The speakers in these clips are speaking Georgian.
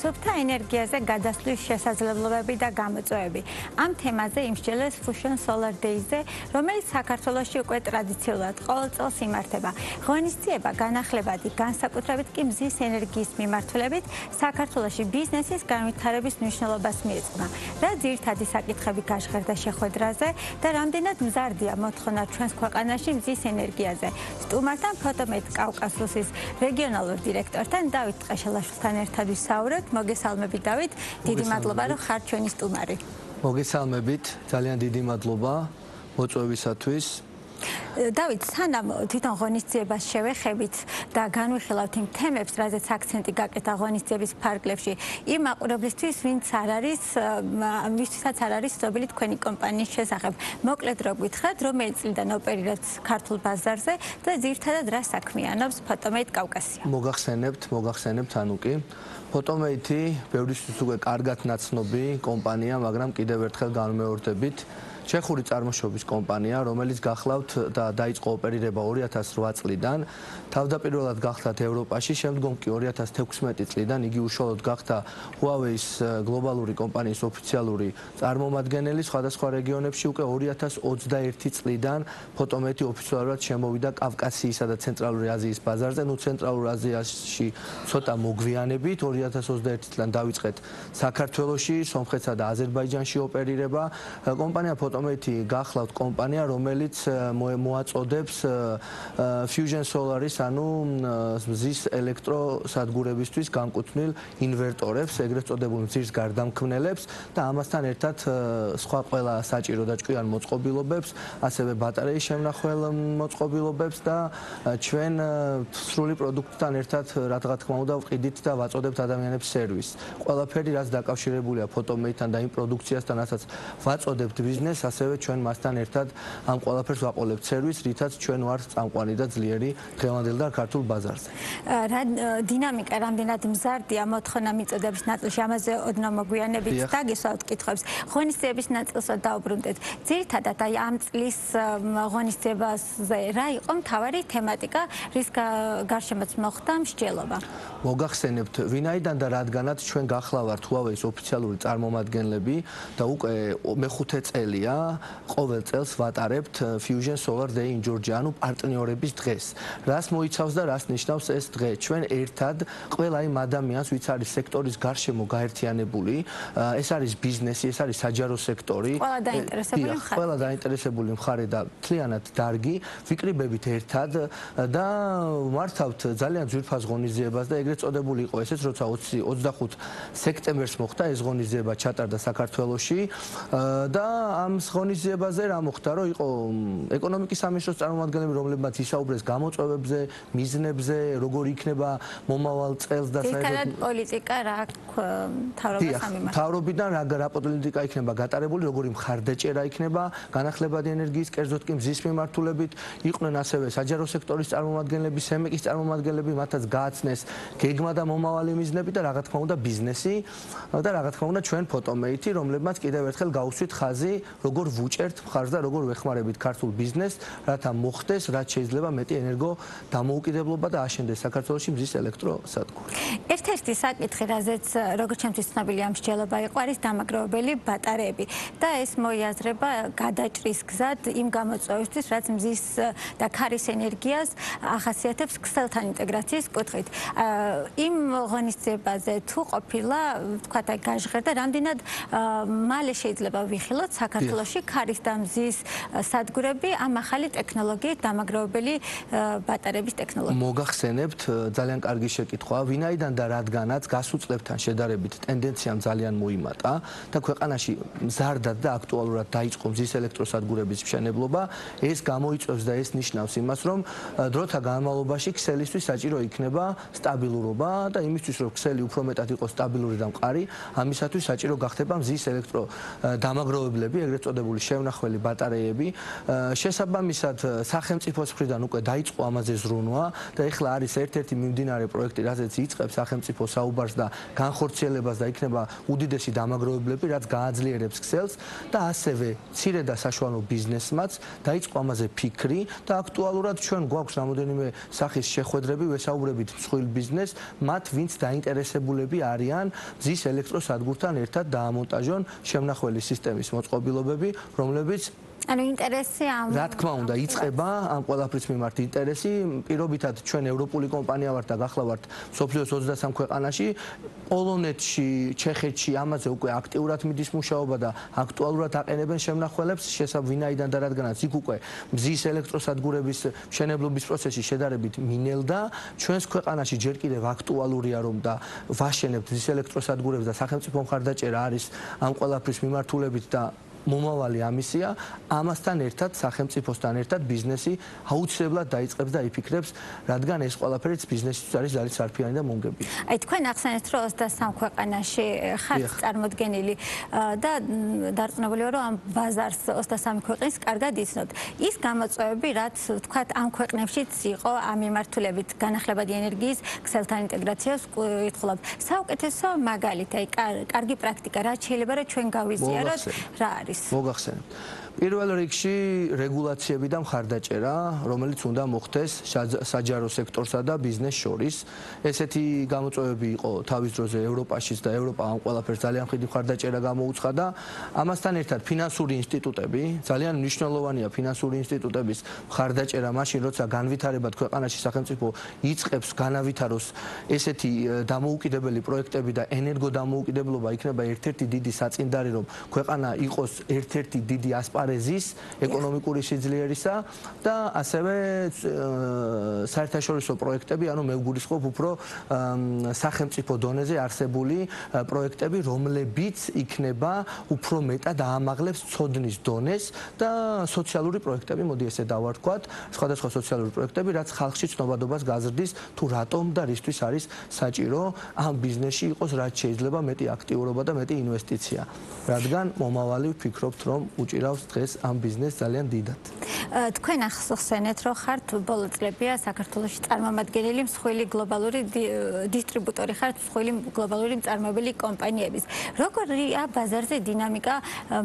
სუფთა ენერგიაზე გადასვლის შესაძლებლობები და გამოწვევები. ამ თემაზე იმსჯელეს Fusion Solar Days-ზე, რომელიც საქართველოში უკვე ტრადიციულად ყოველ წელს იმართება. ღონისძიება განახლებადი, განსაკუთრებით კი მზის ენერგიის მიმართულებით საქართველოში ბიზნესის განვითარების მნიშვნელობას მიეძღვნა. რა ძირითადი საკითხები გაჟღერდა შეხვედრაზე და რამდენად მზარდია მოთხოვნა ჩვენს ქვეყანაში მზის ენერგიაზე. სტუმართან Photomate კავკასიის რეგიონალურ დირექტორთან დავით ტყეშელაშვილთან ერთად ვისაუბრებთ. მოგესალმებით დავით, დიდი მადლობა რომ ხართ ჩვენი სტუმარი. მოგესალმებით, ძალიან დიდი მადლობა მოწვევისათვის. დავით, სანამ თვითონ ღონისძიებას შევეხებით და განვიხილავთ იმ თემებს, რაზეც აქცენტი გაკეთა ღონისძიების ფარგლებში, იმ მაყურებლისთვის, ვისაც არ არის ცნობილი თქვენი კომპანიის შესახებ. მოკლედ რო გითხრათ, რომელი წლიდან ოპერირებთ ქართულ ბაზარზე და ძირითადად რა საქმე ანობს Photomate კავკასია. მოგახსენებთ ანუკი. Photomate ბევრისთვის უკვე კარგად ნაცნობი კომპანია, მაგრამ კიდევ ერთხელ განმეორდებით. ჩეხური წარმოშობის კომპანია, რომელიც გახლავთ და დაიწყო ოპერირება 2008 წლიდან. თავდაპირველად გახლავთ ევროპაში, შემდგომ კი 2016 წლიდან იგი უშუალოდ გახდა Huawei-ის გლობალური კომპანიის ოფიციალური წარმომადგენელი. სხვადასხვა რეგიონებში უკვე 2021 წლიდან Photomate ოფიციალურად შემოვიდა კავკასიისა და ცენტრალური აზიის ბაზარზე. ცენტრალურ აზიაში ცოტა მოგვიანებით 2021 წლიდან დავიწყეთ საქართველოში, სომხეთსა და აზერბაიჯანში ოპერირება. კომპანია Photomate გახლავთ კომპანია, რომელიც მოაწოდებს Fusion Solar-ის, ანუ მზის ელექტროსადგურებისთვის განკუთვნილ ინვერტორებს, ეგრეთ წოდებულ მზის გარდამქმნელებს და ამასთან ერთად სხვა ყველა საჭირო და ჭკვიან მოწყობილობებს, ასევე ბატარეის შემნახველ მოწყობილობებს და ჩვენ სრული პროდუქტთან ერთად რა თქმა უნდა ვყიდით და ვაწოდებთ ადამიანებს სერვისს. ყველაფერი რაც დაკავშირებულია Photomate-თან და იმ პროდუქციასთან, რასაც ვაწოდებთ ბიზნესს, ასევე ჩვენ მასთან ერთად ამ ყველაფერს ვაყოლებთ სერვისს, რითაც ჩვენ ვართ წამყვანი და ძლიერი დღევანდელ და ქართულ ბაზარზე. რა დინამიკა რამდენად მზარდია მოთხოვნა მიწოდების ნაწილში, ამაზე ოდნავ მოგვიანებით დაგესვავთ კითხვებს. ღონისძიების ნაწილსად დაუბრუნდეთ. ძირითადად აი ამ წლის ღონისძიებაზე რა იყო მთავარი თემატიკა, რის გარშემოც მოხდა მსჯელობა? მოგახსენებთ, ვინაიდან და რადგანაც ჩვენ გახლავართ Huawei-ის ოფიციალური წარმომადგენლები და უკვე მეხუთე წელია ყოველ წელს ვატარებთ Fusion Solar Day in Georgia, ანუ პარტნიორების დღეს. რას მოიცავს და რას ნიშნავს ეს დღე? ჩვენ ერთად ყველა იმ ადამიანს, ვინც არის სექტორის გარშემო გაერთიანებული, ეს არის ბიზნესი, ეს არის საჯარო სექტორი. ყველა დაინტერესებული მხარე და მთლიანად დარგი, ვიკრიბებით ერთად და მართავთ ძალიან ძვირფას ღონისძიებას და ეგრეთ წოდებული იყო ესეც, როცა 25 სექტემბერს მოხდა ეს ღონისძიება ჩატარდა საქართველოში და ამ ღონისძიებაზე რა მოხდა, რომ იყო ეკონომიკის სამინისტროს წარმომადგენლები, რომლებმაც ისაუბრეს გამოწვევებზე, მიზნებზე, როგორ იქნება მომავალ წელს და საერთოდ პოლიტიკა რა მთავრობას ამიმართებს. მთავრობიდან რა პოლიტიკა იქნება გატარებული, როგორი მხარდაჭერა იქნება განახლებადი ენერგიის, კერძოდ კი მზის მიმართულებით. იყვნენ ასევე საჯარო სექტორის წარმომადგენლები, სემეკის წარმომადგენლები, მათაც გააცნეს გეგმა და მომავალი მიზნები და რა თქმა უნდა ბიზნესი და რა თქმა უნდა ჩვენ Photomate, რომლებმაც კიდევ ერთხელ გავუსვით ხაზი, როგორ ვუჭერთ მხარს და როგორ ვეხმარებით ქართულ ბიზნესს, რათა მოხდეს, რაც შეიძლება მეტი ენერგო დამოუკიდებლობა და აშენდეს საქართველოში მზის ელექტროსადგური. ერთ-ერთი საკითხი, რაზეც როგორც ჩემთვის ცნობილი ამ მსჯელობა იყო, არის დამაგროვებელი ბატარეები და ეს მოიაზრება გადაჭრის გზად იმ გამოწვევისთვის, რაც მზის და ქარის ენერგიას ახასიათებს ქსელთან ინტეგრაციის კუთხით. იმ ღონისძიებაზე თუ ყოფილა, ვთქვათ, აი გაჟღერდა, რამდენად მალე შეიძლება ვიხილოთ საქართველოში ქარის და მზის სადგურები ამ ახალი ტექნოლოგიით, დამაგროვებელი ბატარეების ტექნოლოგიით? მოგახსენებთ, ძალიან კარგი შეკითხვაა, ვინაიდან და რადგანაც გასულ წლებთან შედარებით ტენდენციამ ძალიან მოიმატა და ქვეყანაში მზარდად და აქტუალურად დაიწყო მზის ელექტროსადგურების მშენებლობა, ეს გამოიწვევს და ეს ნიშნავს იმას, რომ დროთა განმავლობაში ქსელისთვის საჭირო იქნება სტაბილურობა და იმისთვის, რომ ქსელი უფრო მეტად იყოს სტაბილური და მყარი, ამისათვის საჭირო გახდება მზის ელექტრო დამაგროვებლები, ეგრეთ მოწოდებული შემნახველი ბატარეები. შესაბამისად, სახელმწიფოს მხრიდან უკვე დაიწყო ამაზე ზრუნვა და ეხლა არის ერთ-ერთი მიმდინარე პროექტი, რაზეც იწყებს სახელმწიფო საუბარს და განხორციელებას და იქნება უდიდესი დამაგროვებლები, რაც გააძლიერებს ქსელს და ასევე მცირე და საშუალო ბიზნესმაც დაიწყო ამაზე ფიქრი და აქტუალურად ჩვენ გვაქვს რამოდენიმე სახის შეხვედრები, ვესაუბრებით მსხვილ ბიზნესს, მათ ვინც დაინტერესებულები არიან მზის ელექტროსადგურთან ერთად დაამონტაჟონ შემნახველი სისტემის მოწყობილობები, რომლებიც ანუ ინტერესი ამ რა თქმა უნდა იწყება ამ ყველაფრის მიმართ ინტერესი პირობითად ჩვენ ევროპული კომპანია ვართ და გახლა ვართ მსოფლიოს 23 ქვეყანაში პოლონეთში, ჩეხეთში ამაზე უკვე აქტიურად მიდის მუშაობა და აქტუალურად აყენებენ შემნახველებს ვინაიდან და რადგანაც იქ უკვე მზის ელექტროსადგურების მშენებლობის პროცესი შედარებით მინელდა ჩვენს ქვეყანაში ჯერ კიდევ აქტუალურია რომ და ვაშენებთ მზის ელექტროსადგურებს და სახელმწიფო მხარდაჭერა არის ამ ყველაფრის მიმართულებით და მომავალი ამისია, ამასთან ერთად სახელმწიფოსთან ერთად ბიზნესი აუცილებლად დაიწყებს და იფიქრებს, რადგან ეს ყველაფერიც ბიზნესისთვის არის ძალიან სარფიანი და მომგებიანი. აი თქვენ ახსენეთ, რომ 23 ქვეყანაში ხართ წარმოდგენილი და დარწმუნებული ვარ, რომ ამ ბაზარს 23 ქვეყნის კარგად იცნობთ. ის გამოწვევები, რაც ვთქვათ, ამ ქვეყნებშიც იყო ამ მიმართულებით განახლებადი ენერგიის ქსელთან ინტეგრაციას კითხულობ. საუკეთესო მაგალითი, აი კარგი პრაქტიკა, რაც შეიძლება რომ ჩვენ გავიზიაროთ, რა არის? მოგახსენებთ. პირველ რიგში რეგულაციები და მხარდაჭერა, რომელიც უნდა მოხდეს საჯარო სექტორსა და ბიზნესს შორის. ესეთი გამოწვევები იყო თავის დროზე ევროპაშიც და ევროპა ამ ყველაფერს ძალიან ხიდი მხარდაჭერა გამოუცხადა. ამასთან ერთად ფინანსური ინსტიტუტები, ძალიან მნიშვნელოვანია ფინანსური ინსტიტუტების მხარდაჭერა მაშინ, როცა განვითარებად ქვეყანაში სახელმწიფო იწყებს განავითაროს ესეთი დამოუკიდებელი პროექტები და ენერგოდამოუკიდებლობა იქნება ერთ-ერთი დიდი საწინდარი, რომ ქვეყანა იყოს ერთ-ერთი დიდი ასპარეზის ეკონომიკური სიძლიერისა და ასევე საერთაშორისო პროექტები, ანუ მე ვგულისხმობ უფრო სახელმწიფო დონეზე არსებული პროექტები, რომლებიც იქნება უფრო მეტად აამაღლებს ცოდნის დონეს და სოციალური პროექტები, მოდი ესე დავარქვათ, სხვადასხვა სოციალური პროექტები, რაც ხალხში ცნობადობას გაზრდის, თუ რატომ და რისთვის არის საჭირო ამ ბიზნესში იყოს, რაც შეიძლება მეტი აქტიურობა და მეტი ინვესტიცია. რადგან მომავალი ვფიქრობთ, რომ უჭირავს დღეს ამ ბიზნესს ძალიან დიდად. თქვენ ახსენეთ, რომ ხართ ბოლო წლებია საქართველოში წარმომადგენელი მსხვილი გლობალური დისტრიბუტორი ხართ მსხვილი გლობალური მწარმოებელი კომპანიების. როგორია ბაზარზე დინამიკა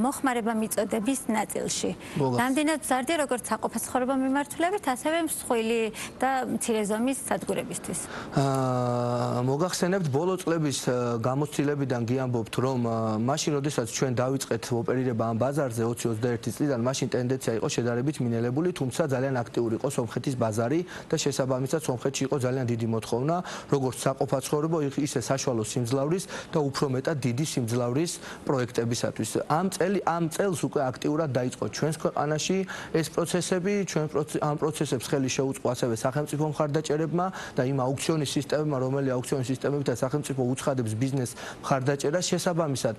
მოხმარება მიწოდების ნაწილში? რამდენად მზარდია როგორც საყოფაცხოვრებო მიმართულებით, ასევე მსხვილი და მცირე ზომის სადგურებისთვის? მოგახსენებთ, ბოლო წლების გამოცდილებიდან გიამბობთ, რომ მაშინ, როდესაც ჩვენ დავიწყეთ ოპერირება ამ ბაზარზე 2021 წლიდან, მაშინ ტენდენცია იყო შედარებით მინელებული, თუმცა ძალიან აქტიური იყო სომხეთის ბაზარი და შესაბამისად სომხეთში იყო ძალიან დიდი მოთხოვნა, როგორც საყოფაცხოვრებო, ისე საშუალო სიმძლავრის და უფრო მეტად დიდი სიმძლავრის პროექტებისათვის. ამ წელს უკვე აქტიურად დაიწყო ჩვენს ქვეყანაში ეს პროცესები, ამ პროცესებს ხელი შეუწყო ასევე სახელმწიფო მხარდაჭერებმა და იმ აუქციონის სისტემებმა, რომელიც აუქციონის სისტემებთან სახელმწიფო უცხადებს ბიზნეს მხარდაჭერას, შესაბამისად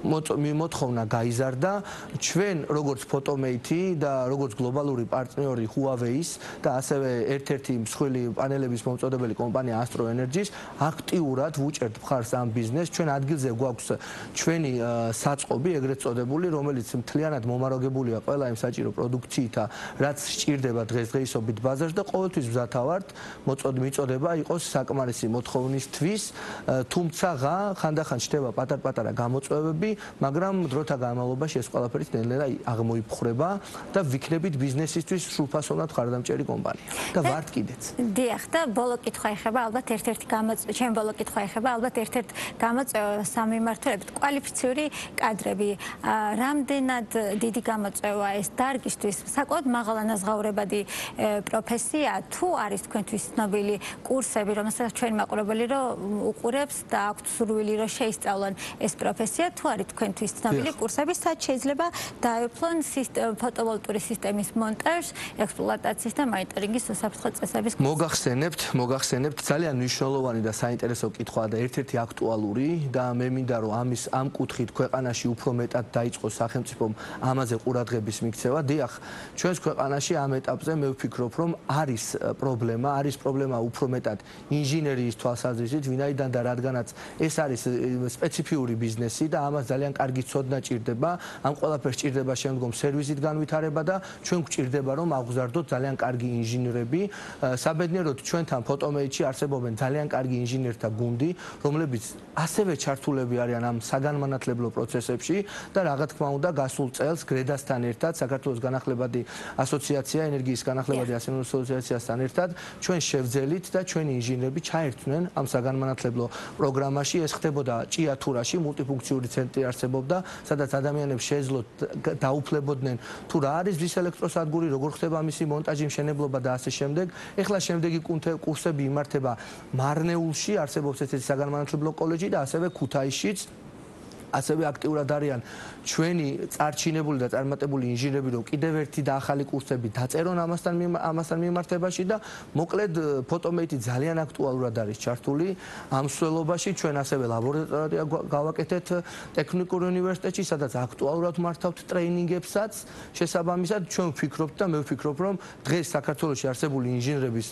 მოთხოვნა გაიზარდა. ჩვენ როგორც ფოტომეითი და როგორც გლობალური პარტნიორი Huawei-ის და ასევე ერთ-ერთი მსხვილი პანელების მომწოდებელი კომპანია Astro Energy-ს აქტიურად ვუჭერთ მხარს ამ ბიზნესს. ჩვენ ადგილზე გვაქვს ჩვენი საწყობი, ეგრეთ წოდებული, რომელიც მთლიანად მომარაგებულია ყველა იმ საჭირო პროდუქციით, რაც სჭირდება დღესდღეობით ბაზარში და ყოველთვის მზათა ვართ მიწოდება იყოს საკმარისი მოთხოვნისთვის, თუმცა ხანდახან ჩდება პატარ-პატარა გამოწვევები, მაგრამ დროთა განმავლობაში ეს ყველაფერი ნელ-ნელა აღმოიფხვრება და ვიქნებით ბიზნესისთვის სრულფასოვნად მხარდამჭერი კომპანია და ვართ კიდეც. დიახ, და ბოლო კითხვა ეხება ალბათ ერთ-ერთი ჩემ ბოლო კითხვა ეხება ალბათ ერთ-ერთ გამოწვევას სამიმართულებით კვალიფიციური კადრები. რამდენად დიდი გამოწვევა ეს დარგისთვის, საკმაოდ მაღალანაზღაურებადი პროფესია, თუ არის თქვენთვის ცნობილი კურსები, რომელსაც ჩვენ მაყურებელი რომ უყურებს და აქვთ სურვილი რომ შეისწავლონ ეს პროფესია, თუ არის თქვენთვის ცნობილი კურსები, სადაც შეიძლება დაეუფლონ ფოტოვოლტური სისტემის მონტაჟს, ექსპლუატაციის და მონიტორინგის უსაფრთხო წესების. მოგახსენებთ, ძალიან მნიშვნელოვანი და საინტერესო კითხვაა და ერთ-ერთი აქტუალური და მე მინდა რომ ამ კუთხით ქვეყანაში უფრო მეტად დაიწყოს სახელმწიფომ ამაზე ყურადღების მიქცევა. დიახ, ჩვენს ქვეყანაში ამ ეტაპზე მე ვფიქრობ, რომ არის პრობლემა უფრო მეტად ინჟინერიის თვალსაზრისით, ვინაიდან და რადგანაც ეს არის სპეციფიური ბიზნესი და ამას ამას ძალიან კარგი ცოდნა ჭირდება, ამ ყველაფერს ჭირდება შემდგომ სერვისით განვითარება და ჩვენ გვჭირდება რომ აღვზარდოთ ძალიან კარგი ინჟინრები. საბედნიეროდ ჩვენთან ფოტომეიტში არსებობენ ძალიან კარგი ინჟინერთა გუნდი, რომლებიც ასევე ჩართულები არიან ამ საგანმანათლებლო პროცესებში და რა თქმა უნდა გასულ წელს გრედასთან ერთად საქართველოს განახლებადი ასოციაცია, ენერგიის განახლებადი ასოციაციასთან ერთად ჩვენ შევძელით და ჩვენი ინჟინრები ჩაერთვნენ ამ საგანმანათლებლო პროგრამაში. ეს ხდებოდა ჭიათურაში, მულტიფუნქციური ცენტრი არსებობდა, სადაც ადამიანებს შეეძლოთ დაუფლებოდნენ თუ რა არის ვის ელექტროსადგური, როგორ ხდება მისი მონტაჟი, მშენებლობა და ასე შემდეგ. ეხლა შემდეგი კურსები იმართება მარნეულში, არსებობს ესეთი საგანმანათლებლო კოლეჯი და ასევე ქუთაისშიც. ასევე აქტიურად არიან ჩვენი წარჩინებული და წარმატებული ინჟინრები, რომ კიდევ ერთი და ახალი კურსები დაწერონ ამასთან მიმართებაში და მოკლედ ფოტომეიტი ძალიან აქტუალურად არის ჩართული ამ მსვლელობაში. ჩვენ ასევე ლაბორატორია გავაკეთეთ ტექნიკურ უნივერსიტეტში, სადაც აქტუალურად მართავთ ტრეინინგებსაც. შესაბამისად, ჩვენ ვფიქრობთ და მე ვფიქრობ, რომ დღეს საქართველოში არსებული ინჟინრების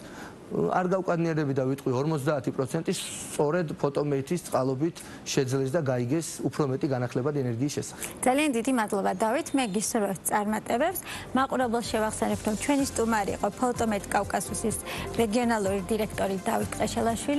არ გავკადნიერდები და ვიტყვი 50% სწორედ ფოტომეიტის წყალობით შეძლეს და გაიგეს უფრო მეტი განახლებადი ენერგიის შესახებ. ძალიან დიდი მადლობა დავით, მე გისურვებთ წარმატებებს. მაყურებელს შევახსენებ, რომ ჩვენი სტუმარი იყო ფოტომეიტ კავკასიის რეგიონალური დირექტორი დავით ყეშელაშვილი.